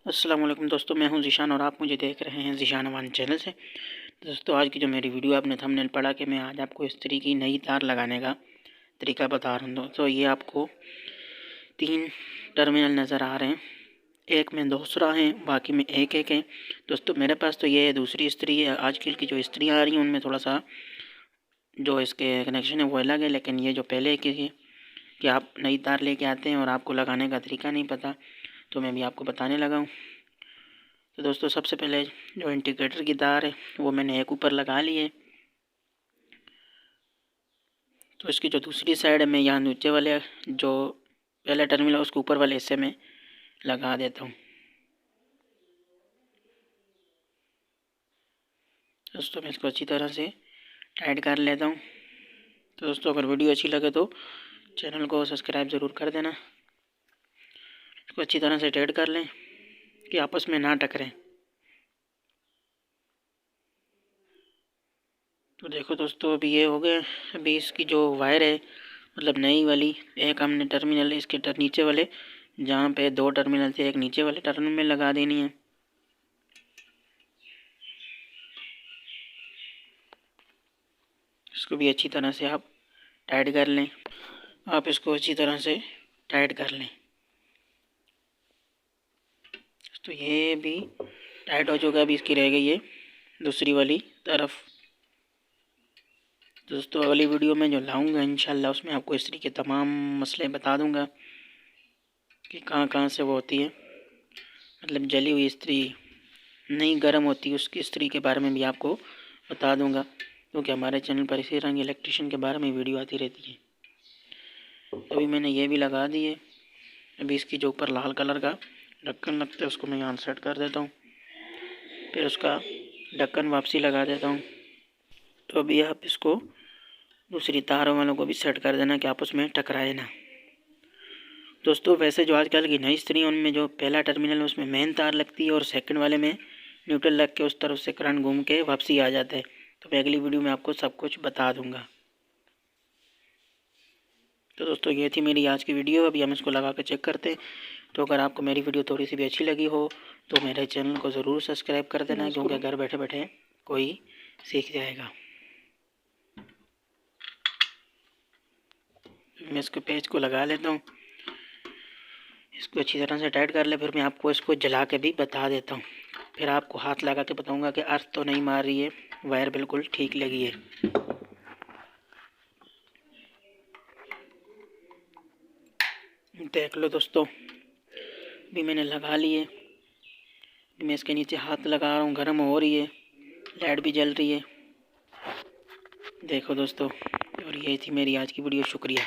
अस्सलाम वालेकुम दोस्तों, मैं हूं ज़ीशान और आप मुझे देख रहे हैं ज़ीशान अमान चैनल से। दोस्तों, आज की जो मेरी वीडियो आपने थंबनेल पढ़ा कि मैं आज आपको इस्त्री की नई तार लगाने का तरीका बता रहा हूं। दोस्तों, ये आपको 3 टर्मिनल नज़र आ रहे हैं, एक में दूसरा है, बाकी में एक है। दोस्तों, मेरे पास तो ये दूसरी इस्त्री है। आजकल की जो इस्त्रियाँ आ रही हैं उनमें थोड़ा सा जो इसके कनेक्शन है वो अलग है, लेकिन ये जो पहले की है कि आप नई तार लेके आते हैं और आपको लगाने का तरीका नहीं पता, तो मैं भी आपको बताने लगा हूँ। तो दोस्तों, सबसे पहले जो इंडिकेटर की तार है वो मैंने एक ऊपर लगा ली है। तो इसकी जो दूसरी साइड है मैं यहाँ नीचे वाले जो पहला टर्मिनल है उसके ऊपर वाले हिस्से में लगा देता हूँ। दोस्तों, मैं इसको अच्छी तरह से टाइट कर लेता हूँ। तो दोस्तों, अगर वीडियो अच्छी लगे तो चैनल को सब्सक्राइब ज़रूर कर देना। इसको अच्छी तरह से टाइट कर लें कि आपस में ना टकरें। तो देखो दोस्तों, अभी ये हो गया। अभी इसकी जो वायर है मतलब नई वाली, एक हमने टर्मिनल इसके नीचे वाले जहाँ पे 2 टर्मिनल थे, एक नीचे वाले टर्मिनल में लगा देनी है। इसको भी अच्छी तरह से आप टाइट कर लें। आप इसको अच्छी तरह से टाइट कर लें। तो ये भी टाइट हो चुका है। अभी इसकी रह गई है दूसरी वाली तरफ। दोस्तों, अगली वीडियो में जो लाऊंगा इंशाल्लाह उसमें आपको इस्त्री के तमाम मसले बता दूंगा कि कहाँ से वो होती है, मतलब जली हुई इस्त्री नहीं गर्म होती, उसकी इस्त्री के बारे में भी आपको बता दूंगा, क्योंकि हमारे चैनल पर इसी तरह की इलेक्ट्रिशियन के बारे में वीडियो आती रहती है। अभी मैंने ये भी लगा दी है। अभी इसकी जो ऊपर लाल कलर का ढक्कन लगता है उसको मैं यहाँ सेट कर देता हूँ, फिर उसका ढक्कन वापसी लगा देता हूँ। तो अभी आप इसको दूसरी तारों वालों को भी सेट कर देना कि आपस में टकराए ना। दोस्तों, वैसे जो आजकल की नई इस्त्री उनमें जो पहला टर्मिनल है उसमें मेन तार लगती है और सेकंड वाले में न्यूट्रल लग के उस तरफ से करंट घूम के वापसी आ जाता है। तो मैं अगली वीडियो में आपको सब कुछ बता दूंगा। तो दोस्तों, ये थी मेरी आज की वीडियो। अभी हम इसको लगा के चेक करते हैं। तो अगर आपको मेरी वीडियो थोड़ी सी भी अच्छी लगी हो तो मेरे चैनल को ज़रूर सब्सक्राइब कर देना, क्योंकि घर बैठे बैठे कोई सीख जाएगा। मैं इसके पेज को लगा लेता हूँ, इसको अच्छी तरह से टाइट कर ले। फिर मैं आपको इसको जला के भी बता देता हूँ, फिर आपको हाथ लगा के बताऊँगा कि अर्थ तो नहीं मार रही है, वायर बिल्कुल ठीक लगी है। देख लो दोस्तों, भी मैंने लगा ली है। मैं इसके नीचे हाथ लगा रहा हूँ, गर्म हो रही है, लाइट भी जल रही है। देखो दोस्तों, और ये थी मेरी आज की वीडियो। शुक्रिया।